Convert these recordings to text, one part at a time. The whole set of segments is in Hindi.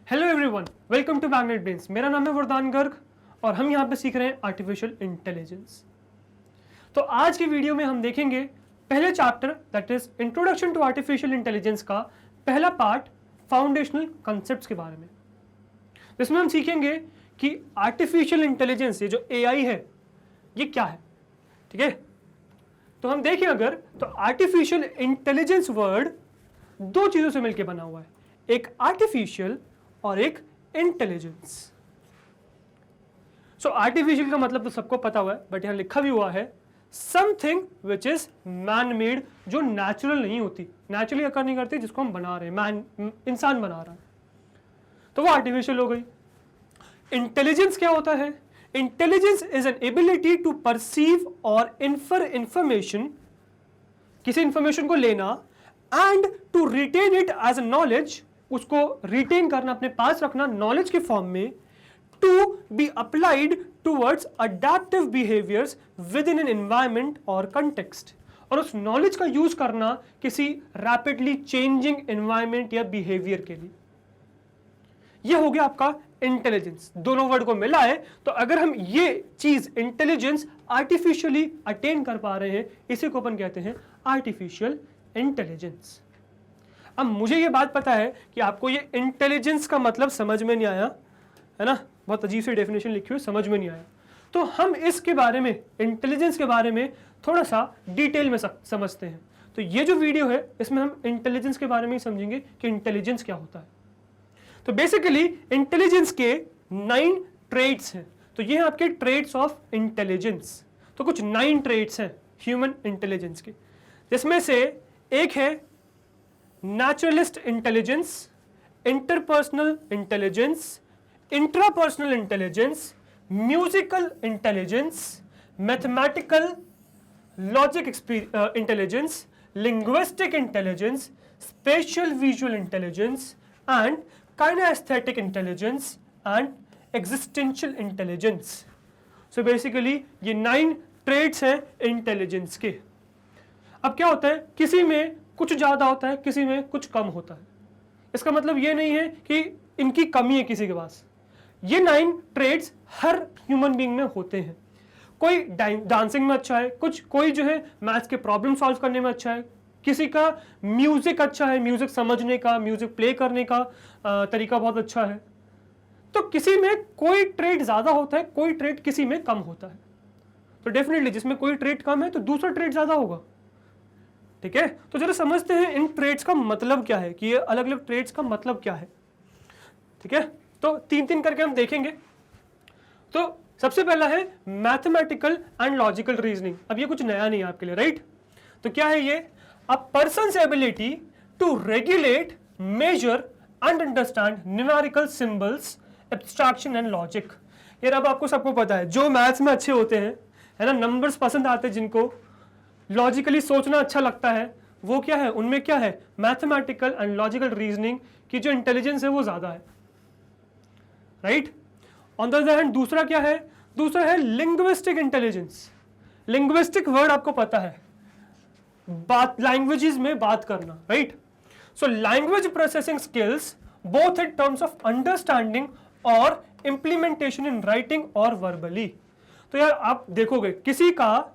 Hello everyone, welcome to Magnet Brains. मेरा नाम है वरदान गर्ग और हम यहाँ पे सीख रहे हैं आर्टिफिशियल इंटेलिजेंस। तो आज की वीडियो में हम देखेंगे पहले chapter that is introduction to artificial intelligence का पहला पार्ट, फाउंडेशनल कॉन्सेप्ट्स के बारे में। इसमें हम सीखेंगे कि आर्टिफिशियल इंटेलिजेंस, ये जो एआई है, ये क्या है। ठीक है, तो हम देखें अगर तो आर्टिफिशियल इंटेलिजेंस वर्ड दो चीजों से मिलकर बना हुआ है, एक आर्टिफिशियल और एक इंटेलिजेंस। सो आर्टिफिशियल का मतलब तो सबको पता हुआ है, बट यहां लिखा भी हुआ है something which is man made, जो नेचुरल नहीं होती, नेचुरली अकर नहीं करती, जिसको हम बना रहे हैं, इंसान बना रहा है, तो वो आर्टिफिशियल हो गई। इंटेलिजेंस क्या होता है? Intelligence is an ability to perceive और इन्फर इंफॉर्मेशन, किसी इंफॉर्मेशन को लेना, and to retain it as a knowledge, उसको रिटेन करना, अपने पास रखना नॉलेज के फॉर्म में, to be applied towards adaptive behaviours with in an environment और कंटेक्स्ट, और उस नॉलेज का यूज करना किसी रैपिडली चेंजिंग एनवायरमेंट या बिहेवियर के लिए। यह हो गया आपका इंटेलिजेंस। दोनों वर्ड को मिला है, तो अगर हम ये चीज इंटेलिजेंस आर्टिफिशियली अटेन कर पा रहे हैं, इसी को अपन कहते हैं आर्टिफिशियल इंटेलिजेंस। अब मुझे ये बात पता है कि आपको ये इंटेलिजेंस का मतलब समझ में नहीं आया है ना, बहुत अजीब सी डेफिनेशन लिखी हुई, समझ में नहीं आया। तो हम इसके बारे में, इंटेलिजेंस के बारे में थोड़ा सा डिटेल में समझते हैं। तो ये जो वीडियो है, इसमें हम इंटेलिजेंस के बारे में ही समझेंगे कि इंटेलिजेंस क्या होता है। तो बेसिकली इंटेलिजेंस के 9 ट्रेड्स हैं। तो ये हैं आपके ट्रेड्स ऑफ इंटेलिजेंस। तो कुछ 9 ट्रेड्स हैं ह्यूमन इंटेलिजेंस के, जिसमें से एक है naturalist intelligence, interpersonal intelligence, intrapersonal intelligence, musical intelligence, mathematical logic intelligence, linguistic intelligence, spatial visual intelligence, and kinesthetic intelligence and existential intelligence. So basically ये 9 ट्रेड्स हैं इंटेलिजेंस के। अब क्या होता है, किसी में कुछ ज्यादा होता है, किसी में कुछ कम होता है। इसका मतलब ये नहीं है कि इनकी कमी है किसी के पास। ये 9 ट्रेड्स हर ह्यूमन बीइंग में होते हैं। कोई डांसिंग में अच्छा है, कोई जो है मैथ्स के प्रॉब्लम सॉल्व करने में अच्छा है, किसी का म्यूजिक अच्छा है, म्यूजिक समझने का, म्यूजिक प्ले करने का तरीका बहुत अच्छा है। तो किसी में कोई ट्रेड ज्यादा होता है, कोई ट्रेड किसी में कम होता है। तो डेफिनेटली जिसमें कोई ट्रेड कम है तो दूसरा ट्रेड ज्यादा होगा। ठीक है, तो जरा समझते हैं इन ट्रेड्स का मतलब क्या है, कि ये अलग अलग ट्रेड्स का मतलब क्या है। ठीक है, तो 3-3 करके हम देखेंगे। तो सबसे पहला है मैथमेटिकल एंड लॉजिकल रीजनिंग। अब ये कुछ नया नहीं है आपके लिए, राइट? तो क्या है ये? A person's ability to regulate, measure and understand numerical symbols, abstraction and logic. यार अब आपको सबको पता है, जो मैथ्स में अच्छे होते हैं, है ना, नंबर्स पसंद आते हैं, जिनको लॉजिकली सोचना अच्छा लगता है, वो क्या है, उनमें क्या है, मैथमेटिकल एंड लॉजिकल रीजनिंग की जो इंटेलिजेंस है वो ज्यादा है, right? On the other hand दूसरा क्या है? दूसरा है लिंग्विस्टिक इंटेलिजेंस। लिंग्विस्टिक वर्ड आपको पता है, बात, लैंग्वेजेस में बात करना, right? So language processing skills both in terms of understanding और इंप्लीमेंटेशन इन राइटिंग और वर्बली। तो यार आप देखोगे, किसी का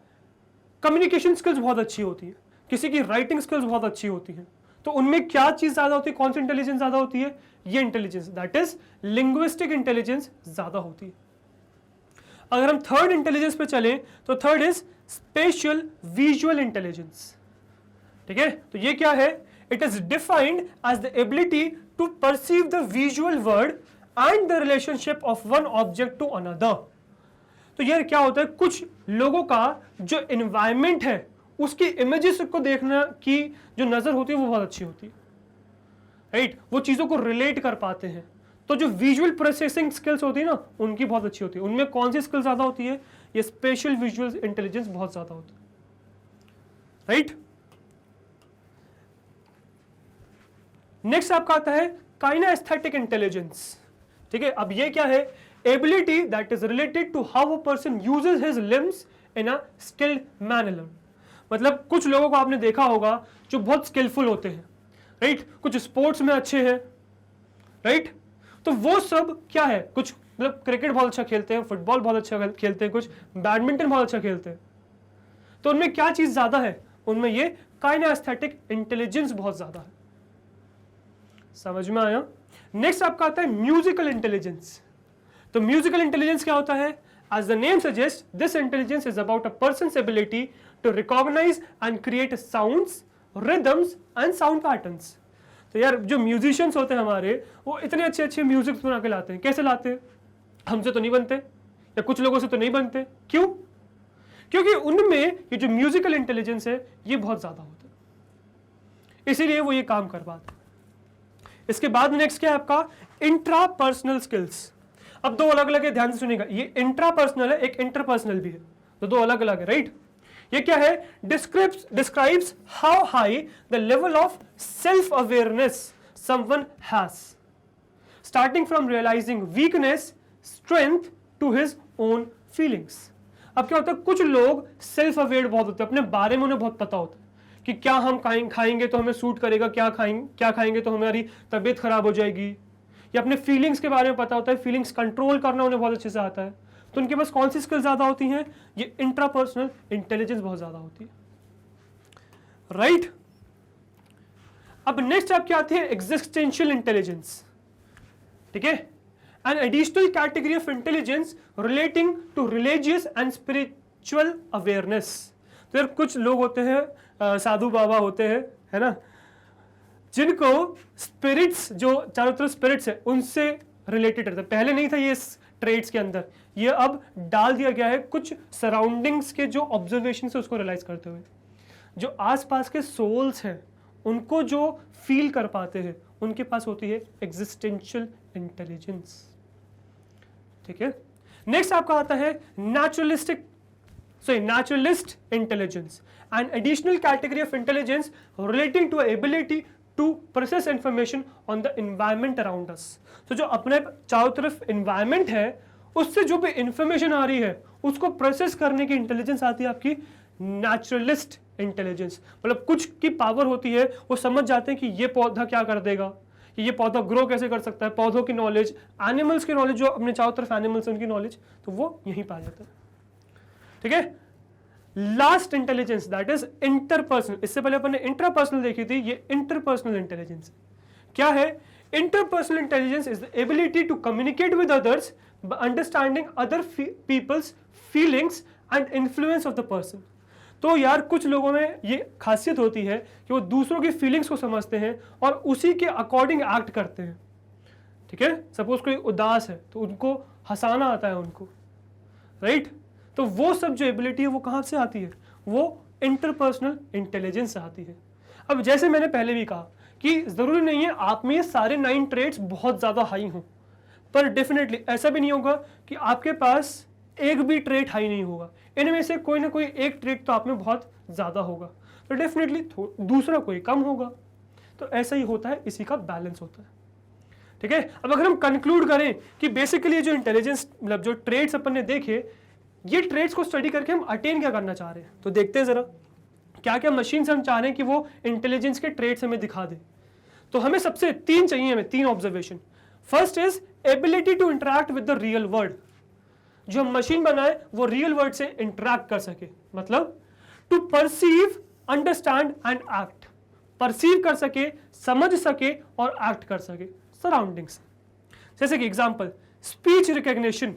कम्युनिकेशन स्किल्स बहुत अच्छी होती है, किसी की राइटिंग स्किल्स बहुत अच्छी होती है, तो उनमें क्या चीज ज्यादा होती है, कौन सी इंटेलिजेंस ज्यादा होती है? ये intelligence, that is linguistic intelligence ज्यादा होती है। अगर हम थर्ड इंटेलिजेंस पे चलें तो third is spatial visual intelligence. ठीक है, तो ये क्या है? It is defined as the ability to perceive the visual world and the relationship of one object to another. तो यार क्या होता है, कुछ लोगों का जो एनवायरमेंट है, उसकी इमेजेस को देखने की जो नजर होती है वो बहुत अच्छी होती है, राइट? वो चीजों को रिलेट कर पाते हैं। तो जो विजुअल प्रोसेसिंग स्किल्स होती है ना, उनकी बहुत अच्छी होती है। उनमें कौन सी स्किल ज्यादा होती है? ये स्पेशल विजुअल इंटेलिजेंस बहुत ज्यादा होती है, राइट? नेक्स्ट आपका आता है काइनेस्थेटिक इंटेलिजेंस। ठीक है, अब ये क्या है? Ability that is related to how a person uses his limbs in a skilled manner. मतलब कुछ लोगों को आपने देखा होगा जो बहुत स्किलफुल होते हैं, राइट? कुछ स्पोर्ट्स में अच्छे हैं, राइट? तो वो सब क्या है, कुछ मतलब क्रिकेट बहुत अच्छा खेलते हैं, फुटबॉल बहुत अच्छा खेलते हैं, कुछ बैडमिंटन बहुत अच्छा खेलते हैं, तो उनमें क्या चीज ज्यादा है, उनमें ये काइनेस्थेटिक इंटेलिजेंस बहुत ज्यादा है। समझ में आया? नेक्स्ट आपका आता है म्यूजिकल इंटेलिजेंस। तो म्यूजिकल इंटेलिजेंस क्या होता है? As the name suggests, this intelligence is about a person's ability to recognize and create sounds, rhythms and sound patterns. तो यार जो म्यूजिशियंस होते हैं हमारे, वो इतने अच्छे अच्छे म्यूजिक बना के लाते हैं। कैसे लाते हैं? हमसे तो नहीं बनते, या कुछ लोगों से तो नहीं बनते। क्यों? क्योंकि उनमें ये जो म्यूजिकल इंटेलिजेंस है ये बहुत ज्यादा होता है, इसीलिए वो ये काम कर पाते हैं। इसके बाद नेक्स्ट क्या है आपका? Intrapersonal skills. अब दो अलग अलग है, ध्यान से सुनिएगा। ये इंट्रापर्सनल है, एक इंटरपर्सनल भी है, तो दो अलग अलग है, राइट? ये क्या है? Describes how high the level of self awareness someone has, starting from realising weakness, strength to his own feelings. अब क्या होता है, कुछ लोग सेल्फ अवेयर बहुत होते हैं, अपने बारे में उन्हें बहुत पता होता है कि क्या हम खाएंगे तो हमें सूट करेगा, क्या खाएंगे तो हमारी तबीयत खराब हो जाएगी, या अपने फीलिंग्स के बारे में पता होता है, फीलिंग्स कंट्रोल करना उन्हें बहुत अच्छे से आता है। तो उनके पास कौन सी स्किल ज्यादा होती हैं? ये इंट्रापर्सनल इंटेलिजेंस बहुत ज्यादा होती है, राइट? अब नेक्स्ट आपकी आती है एग्जिस्टेंशियल इंटेलिजेंस, ठीक है? An additional category of intelligence relating to religious and spiritual awareness. तो यार कुछ लोग होते हैं, साधु बाबा होते हैं, है ना, जिनको स्पिरिट्स, जो चारों तरफ स्पिरिट्स है, उनसे रिलेटेड रहता है। पहले नहीं था ये ट्रेड्स के अंदर, ये अब डाल दिया गया है कुछ सराउंडिंग्स के जो ऑब्जर्वेशन से उसको रियलाइज करते हुए। जो आसपास के सोल्स हैं उनको जो फील कर पाते हैं, उनके पास होती है एग्जिस्टेंशियल इंटेलिजेंस, ठीक है? नेक्स्ट आपका आता है naturalist intelligence, an additional category of intelligence relating to ability to process information on the environment around us. तो जो अपने चारों तरफ एनवायरमेंट है उससे जो भी इंफॉर्मेशन आ रही है उसको प्रोसेस करने की इंटेलिजेंस आती है आपकी नेचुरलिस्ट इंटेलिजेंस। मतलब कुछ की पावर होती है, वो समझ जाते हैं कि ये पौधा क्या कर देगा, कि ये पौधा ग्रो कैसे कर सकता है, पौधों की नॉलेज, एनिमल्स की नॉलेज, जो अपने चारों तरफ एनिमल्स उनकी नॉलेज, तो वो यहीं पाया जाता है, ठीक है? Last intelligence that is interpersonal. इससे पहले अपन ने इंट्रापर्सनल देखी थी, ये इंटरपर्सनल इंटेलिजेंस क्या है? Interpersonal intelligence is the ability to communicate with others by understanding other people's feelings and influence of the person। तो यार कुछ लोगों में ये खासियत होती है कि वो दूसरों की फीलिंग्स को समझते हैं और उसी के अकॉर्डिंग एक्ट करते हैं, ठीक है? सपोज कोई उदास है तो उनको हंसाना आता है उनको, राइट? तो वो सब जो एबिलिटी है वो कहाँ से आती है? वो इंटरपर्सनल इंटेलिजेंस से आती है। अब जैसे मैंने पहले भी कहा कि जरूरी नहीं है आप में ये सारे 9 ट्रेड्स बहुत ज्यादा हाई हों, पर डेफिनेटली ऐसा भी नहीं होगा कि आपके पास एक भी ट्रेट हाई नहीं होगा। इनमें से कोई ना कोई एक ट्रेट तो आप में बहुत ज़्यादा होगा, तो डेफिनेटली दूसरा कोई कम होगा। तो ऐसा ही होता है, इसी का बैलेंस होता है, ठीक है? अब अगर हम कंक्लूड करें कि बेसिकली जो इंटेलिजेंस, मतलब जो ट्रेड्स अपन ने देखे, ये ट्रेड्स को स्टडी करके हम अटेन क्या करना चाह रहे हैं, तो देखते हैं ज़रा क्या क्या मशीन से हम चाह रहे हैं कि वो इंटेलिजेंस के ट्रेड्स हमें दिखा दे। तो हमें सबसे 3 चाहिए, हमें 3 observation. First is ability to interact with the real world. जो हम मशीन बनाए वो रियल वर्ल्ड से इंटरैक्ट कर सके, मतलब to perceive, understand and act. Perceive कर सके, समझ सके और एक्ट कर सके सराउंडिंग्स। जैसे कि example, speech recognition,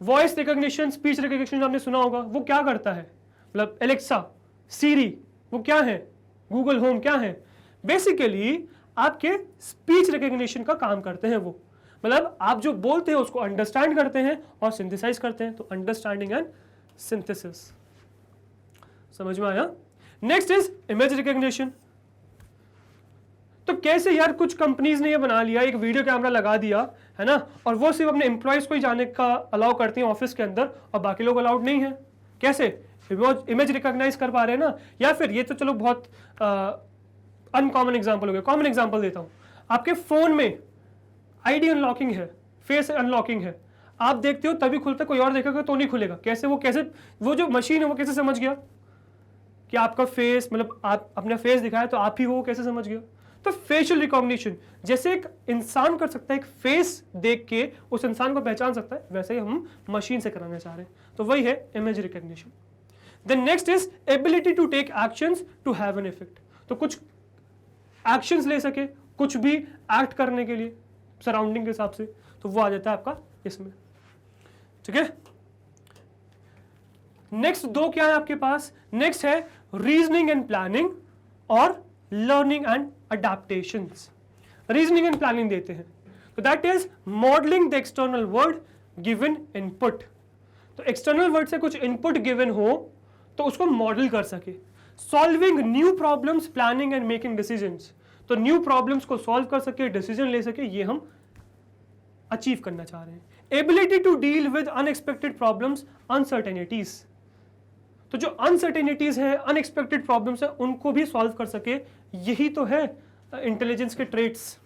voice recognition, speech recognition आपने सुना होगा। वो क्या करता है? मतलब एलेक्सा, सीरी, वो क्या है? गूगल होम क्या है? बेसिकली आपके स्पीच रिकॉग्निशन का काम करते हैं वो। मतलब आप जो बोलते हैं उसको अंडरस्टैंड करते हैं और सिंथेसाइज करते हैं, तो अंडरस्टैंडिंग एंड सिंथेसिस। समझ में आया? Next is image recognition. तो कैसे यार कुछ कंपनीज ने ये बना लिया, एक वीडियो कैमरा लगा दिया, है ना, और वो सिर्फ अपने एम्प्लॉयज को ही जाने का अलाउ करती हैं ऑफिस के अंदर और बाकी लोग अलाउड नहीं है। कैसे? इमेज रिकॉग्नाइज कर पा रहे हैं ना। या फिर ये तो चलो बहुत अनकॉमन एग्जाम्पल हो गया, कॉमन एग्जाम्पल देता हूं। आपके फोन में आईडी अनलॉकिंग है, फेस अनलॉकिंग है, आप देखते हो तभी खुलता, कोई और देखेगा तो नहीं खुलेगा। कैसे? वो जो मशीन है वो कैसे समझ गया कि आपका फेस, मतलब आप अपना फेस दिखाया तो आप ही हो, कैसे समझ गया? तो फेशियल रिकॉग्निशन, जैसे एक इंसान कर सकता है, एक फेस देख के उस इंसान को पहचान सकता है, वैसे ही हम मशीन से कराना चाह रहे हैं, तो वही है image recognition. Then next is ability to take actions to have an effect, तो कुछ एक्शंस ले सके, कुछ भी एक्ट करने के लिए सराउंडिंग के हिसाब से, तो वो आ जाता है आपका इसमें, ठीक है। नेक्स्ट दो क्या है आपके पास, नेक्स्ट है रीजनिंग एंड प्लानिंग और learning and adaptations. Reasoning and planning देते हैं, तो that is modelling the external word given input, तो एक्सटर्नल वर्ड से कुछ इनपुट गिवन हो तो उसको मॉडल कर सके। Solving new problems, planning and making decisions, तो न्यू प्रॉब्लम्स को सॉल्व कर सके, डिसीजन ले सके, ये हम अचीव करना चाह रहे हैं। Ability to deal with unexpected problems, uncertainties, तो जो अनसर्टेनिटीज है, अनएक्सपेक्टेड प्रॉब्लम्स है, उनको भी सॉल्व कर सके, यही तो है इंटेलिजेंस के ट्रेट्स,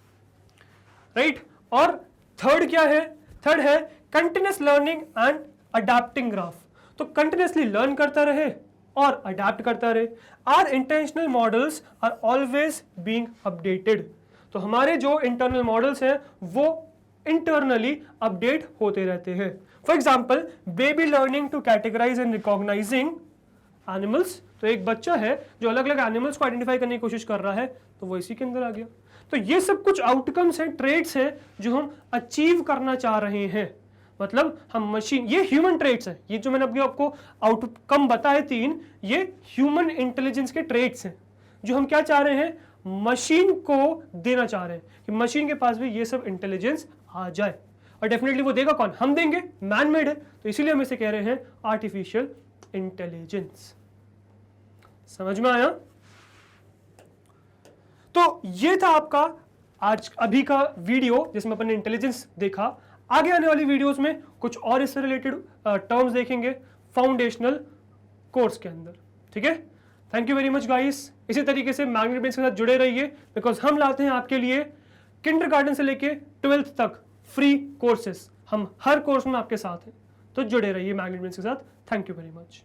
राइट। और थर्ड क्या है, थर्ड है continuous learning and adapting graph, तो कंटिन्यूअसली लर्न करता रहे और अडैप्ट करता रहे। Are intentional models are always being updated, तो हमारे जो इंटरनल मॉडल्स हैं वो इंटरनली अपडेट होते रहते हैं। For example baby learning to categorise and recognising animals, तो एक बच्चा है जो अलग अलग एनिमल्स को आइडेंटिफाई करने की कोशिश कर रहा है, तो वो इसी के अंदर आ गया। तो ये सब कुछ आउटकम्स हैं, ट्रेट्स हैं जो हम अचीव करना चाह रहे हैं, मतलब हम मशीन, ये ह्यूमन ट्रेट्स हैं, ये जो मैंने अभी आपको आउटकम बताए 3, ये ह्यूमन इंटेलिजेंस के ट्रेट्स हैं जो हम क्या चाह रहे हैं, मशीन को देना चाह रहे हैं कि मशीन के पास भी ये सब इंटेलिजेंस आ जाए। और डेफिनेटली वो देगा कौन, हम देंगे, मैन मेड है, तो इसीलिए हम इसे कह रहे हैं आर्टिफिशियल इंटेलिजेंस। समझ में आया? तो ये था आपका आज अभी का वीडियो जिसमें अपन ने इंटेलिजेंस देखा। आगे आने वाली वीडियोस में कुछ और इससे रिलेटेड टर्म्स देखेंगे फाउंडेशनल कोर्स के अंदर, ठीक है। Thank you very much guys. इसी तरीके से मैग्नेट ब्रेन्स के साथ जुड़े रहिए, बिकॉज हम लाते हैं आपके लिए किंडरगार्टन से लेके 12th तक फ्री कोर्सेस, हम हर कोर्स में आपके साथ हैं, तो जुड़े रहिए मैग्नेट ब्रेन्स के साथ। Thank you very much.